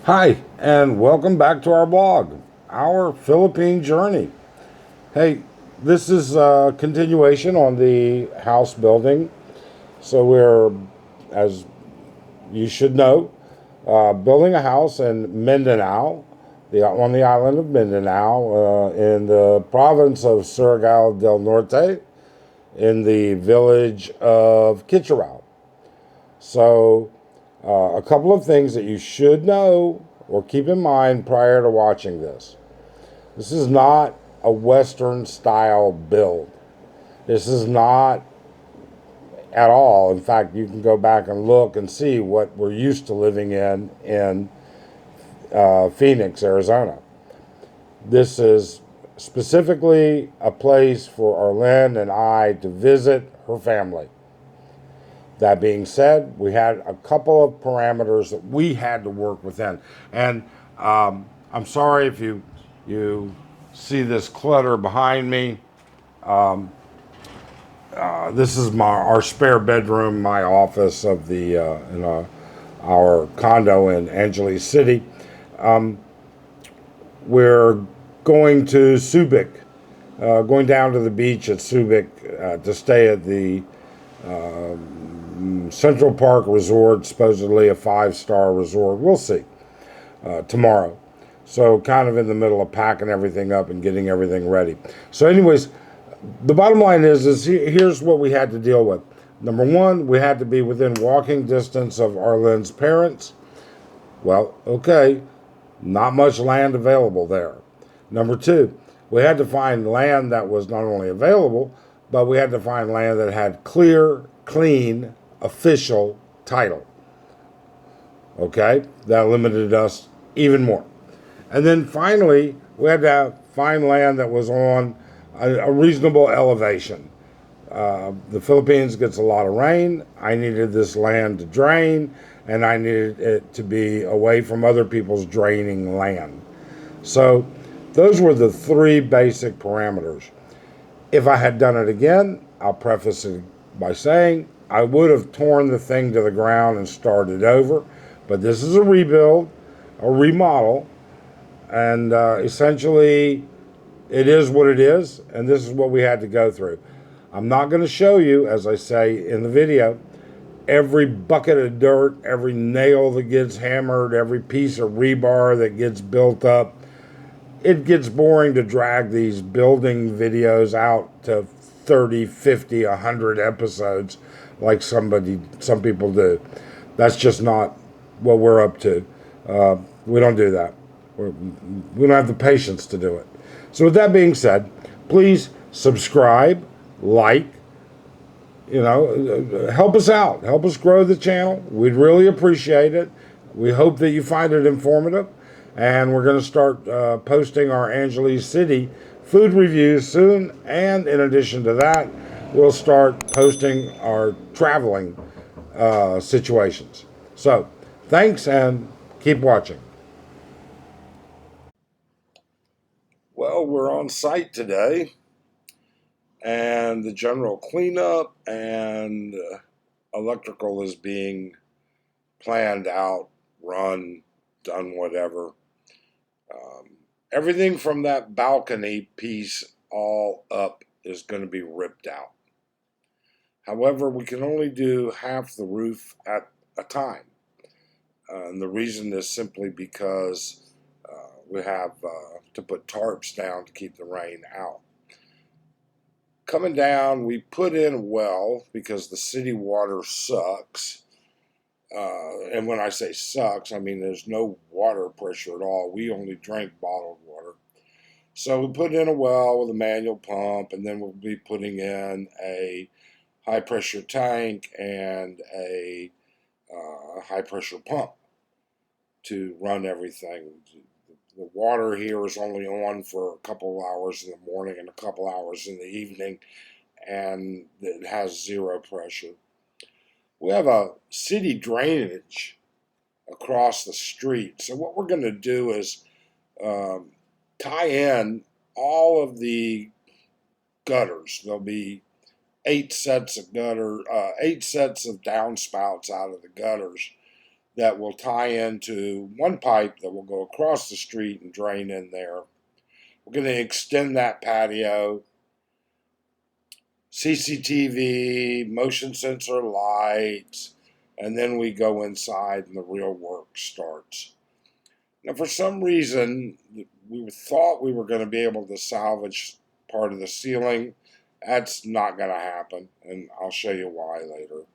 Hi, and welcome back to our blog, Our Philippine Journey. Hey, this is a continuation on the house building. So we're, as you should know, building a house in Mindanao, on the island of Mindanao, in the province of Surigao del Norte, in the village of Kitcharao. So, a couple of things that you should know or keep in mind prior to watching this. This is not a Western style build. This is not at all. In fact, you can go back and look and see what we're used to living in Phoenix, Arizona. This is specifically a place for Arlyn and I to visit her family. That being said, we had a couple of parameters that we had to work within, and I'm sorry if you see this clutter behind me. This is our spare bedroom, my office of the in our condo in Angeles City. We're going to Subic, going down to the beach at Subic to stay at the Central Park Resort, supposedly a five-star resort. We'll see tomorrow. So kind of in the middle of packing everything up and getting everything ready. So, anyways, the bottom line is here's what we had to deal with. Number one, we had to be within walking distance of Arlen's parents. Well, okay, not much land available there. Number two, we had to find land that was not only available, but we had to find land that had clear, clean, official title. Okay, that limited us even more. And then finally, we had to find land that was on a reasonable elevation. The Philippines gets a lot of rain. I needed this land to drain, and I needed it to be away from other people's draining land. So, those were the three basic parameters. If I had done it again, I'll preface it by saying I would have torn the thing to the ground and started over. But this is a rebuild, a remodel, and essentially it is what it is, and this is what we had to go through. I'm not going to show you, as I say in the video, every bucket of dirt, every nail that gets hammered, every piece of rebar that gets built up. It gets boring to drag these building videos out to 30, 50, 100 episodes like some people do. That's just not what we're up to. We don't do that. We don't have the patience to do it. So, with that being said, please subscribe, like, help us out, help us grow the channel. We'd really appreciate it. We hope that you find it informative, and we're going to start posting our Angeles City food reviews soon. And in addition to that, we'll start posting our traveling situations. So, thanks and keep watching. Well, we're on site today, and the general cleanup and electrical is being planned out, run, done, whatever. Um, Everything from that balcony piece all up is going to be ripped out. However, we can only do half the roof at a time. And the reason is simply because we have to put tarps down to keep the rain out. Coming down, we put in a well because the city water sucks. And when I say sucks, I mean there's no water pressure at all. We only drink bottled water. So we put in a well with a manual pump, and then we'll be putting in a high pressure tank and a high pressure pump to run everything. The water here is only on for a couple hours in the morning and a couple hours in the evening, and it has zero pressure. We have a city drainage across the street. So what we're going to do is um, tie in all of the gutters. There'll be eight sets of eight sets of downspouts out of the gutters that will tie into one pipe that will go across the street and drain in there. We're going to extend that patio, CCTV, motion sensor lights, and then we go inside and the real work starts. Now, for some reason, we thought we were going to be able to salvage part of the ceiling. That's not going to happen, and I'll show you why later.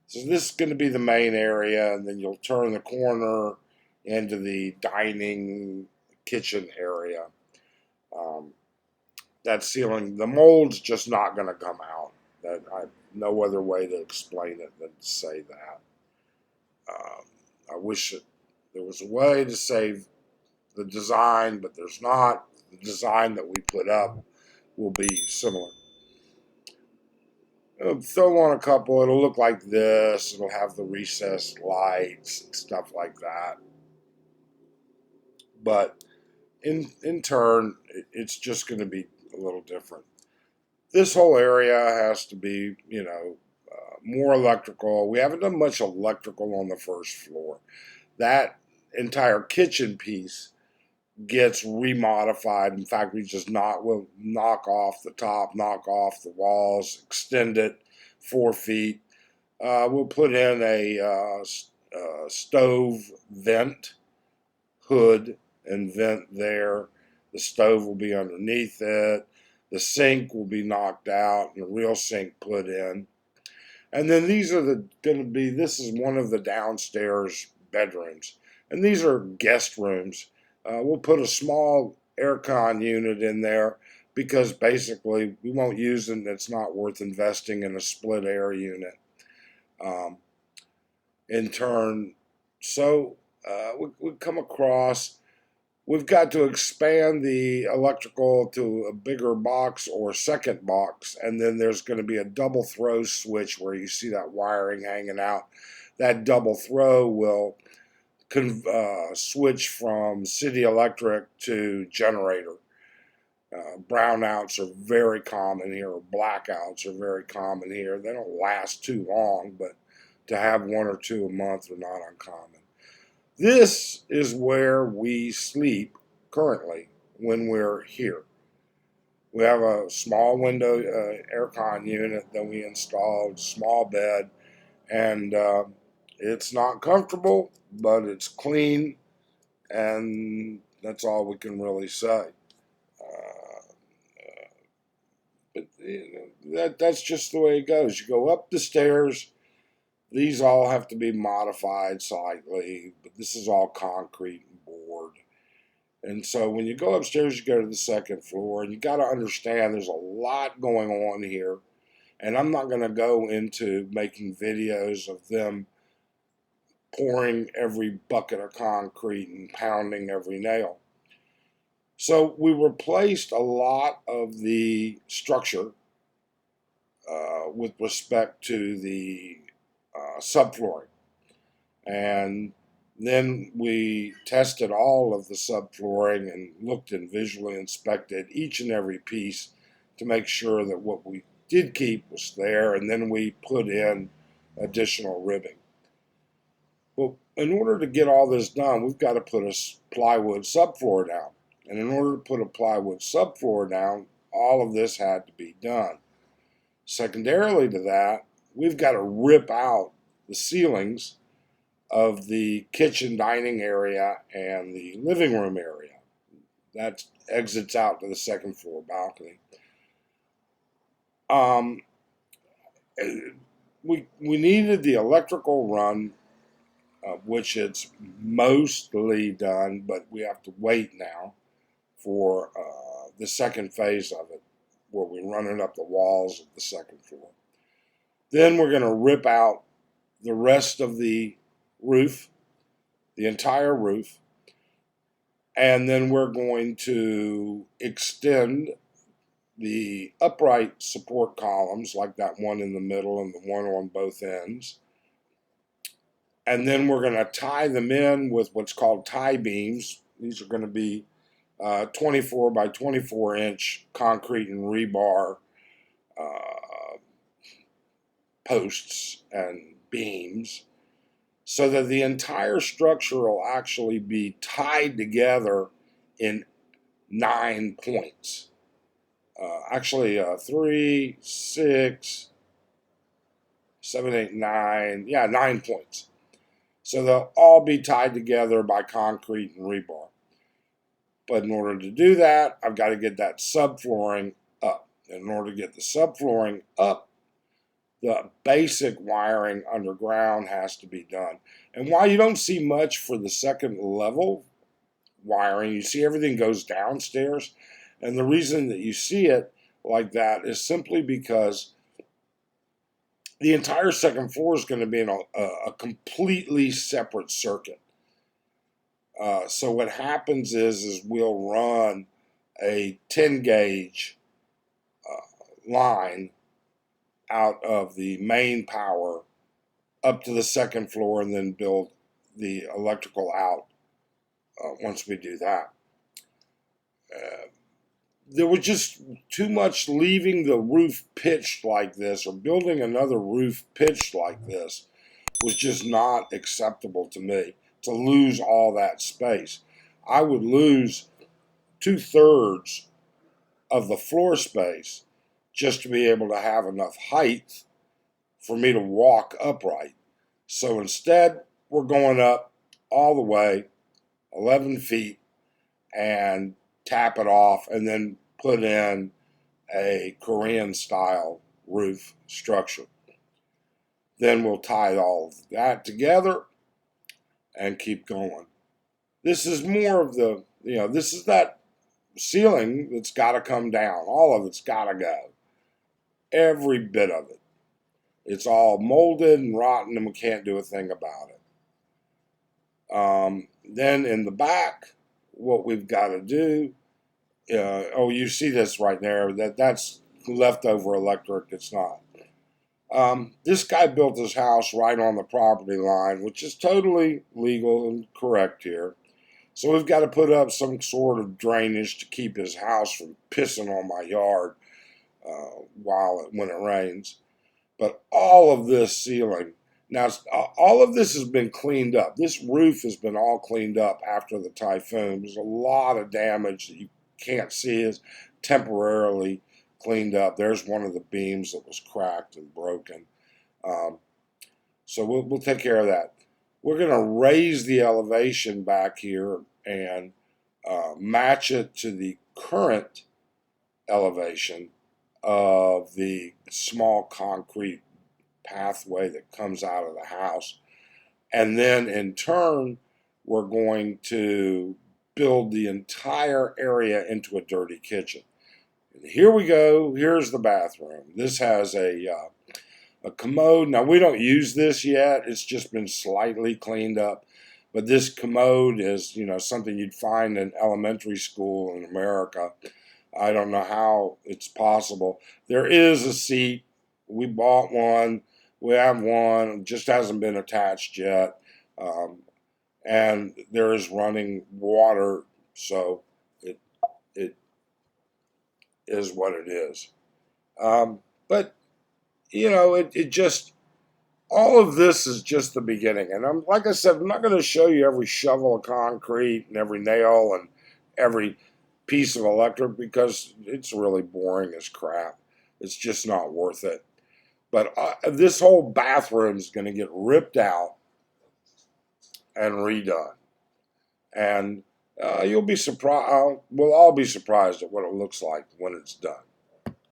So this is going to be the main area, and then you'll turn the corner into the dining kitchen area. That ceiling, the mold's just not going to come out. That I no other way to explain it than to say that. I wish there was a way to save the design, but there's not. The design that we put up will be similar. Throw on a couple, it'll look like this. It'll have the recessed lights and stuff like that. But in turn, it's just going to be a little different. This whole area has to be, more electrical. We haven't done much electrical on the first floor. That entire kitchen piece gets remodified. In fact, we'll knock off the top, knock off the walls, extend it 4 feet. We'll put in a stove vent hood and vent there. The stove will be underneath it. The sink will be knocked out and a real sink put in. And then this is one of the downstairs bedrooms. And these are guest rooms. We'll put a small aircon unit in there because basically we won't use it and it's not worth investing in a split air unit. In turn, so we come across, we've got to expand the electrical to a bigger box or second box, and then there's going to be a double throw switch where you see that wiring hanging out. That double throw will switch from city electric to generator. Brownouts are very common here, or blackouts are very common here. They don't last too long, but to have 1 or 2 a month are not uncommon. This is where we sleep currently when we're here. We have a small window aircon unit that we installed, small bed, and it's not comfortable, but it's clean, and that's all we can really say. But that's just the way it goes. You go up the stairs. These all have to be modified slightly, but this is all concrete and board. And so when you go upstairs, you go to the second floor, and you got to understand there's a lot going on here. And I'm not going to go into making videos of them pouring every bucket of concrete and pounding every nail. So we replaced a lot of the structure with respect to the subflooring. And then we tested all of the subflooring and looked and visually inspected each and every piece to make sure that what we did keep was there, and then we put in additional ribbing. Well, in order to get all this done, we've got to put a plywood subfloor down. And in order to put a plywood subfloor down, all of this had to be done. Secondarily to that, we've got to rip out the ceilings of the kitchen dining area and the living room area. That exits out to the second floor balcony. We needed the electrical run, which it's mostly done, but we have to wait now for the second phase of it, where we're running up the walls of the second floor. Then we're going to rip out the rest of the roof, the entire roof, and then we're going to extend the upright support columns, like that one in the middle and the one on both ends. And then we're going to tie them in with what's called tie beams. These are going to be 24 by 24 inch concrete and rebar posts and beams. so that the entire structure will actually be tied together in 9 points. Actually, 3, 6, 7, 8, 9. Yeah, 9 points. So they'll all be tied together by concrete and rebar. But in order to do that, I've got to get that subflooring up. In order to get the subflooring up, the basic wiring underground has to be done. And while you don't see much for the second level wiring, you see everything goes downstairs. And the reason that you see it like that is simply because the entire second floor is going to be in a completely separate circuit. So what happens is we'll run a 10 gauge line out of the main power up to the second floor and then build the electrical out once we do that. There was just too much leaving the roof pitched like this or building another roof pitched like this was just not acceptable to me, to lose all that space. I would lose 2/3 of the floor space just to be able to have enough height for me to walk upright. So instead, we're going up all the way 11 feet and tap it off and then put in a Korean style roof structure. Then we'll tie all of that together and keep going. This is more of the, this is that ceiling that's got to come down. All of it's got to go. Every bit of it. It's all molded and rotten and we can't do a thing about it. Then in the back, what we've got to do, you see this right there, that's leftover electric, it's not. This guy built his house right on the property line, which is totally legal and correct here. So we've got to put up some sort of drainage to keep his house from pissing on my yard when it rains. But all of this ceiling, now all of this has been cleaned up. This roof has been all cleaned up after the typhoon. There's a lot of damage that you can't see is temporarily cleaned up. There's one of the beams that was cracked and broken. So we'll take care of that. We're going to raise the elevation back here and match it to the current elevation of the small concrete pathway that comes out of the house. And then in turn, we're going to build the entire area into a dirty kitchen. And here we go. Here's the bathroom. This has a commode. Now, we don't use this yet. It's just been slightly cleaned up. But this commode is, something you'd find in elementary school in America. I don't know how it's possible. There is a seat. We bought one. We have one. It just hasn't been attached yet. And there is running water, so it is what it is. But, it just, all of this is just the beginning. And like I said, I'm not going to show you every shovel of concrete and every nail and every piece of electric because it's really boring as crap. It's just not worth it. But this whole bathroom is going to get ripped out and redone. And you'll be surprised. We'll all be surprised at what it looks like when it's done.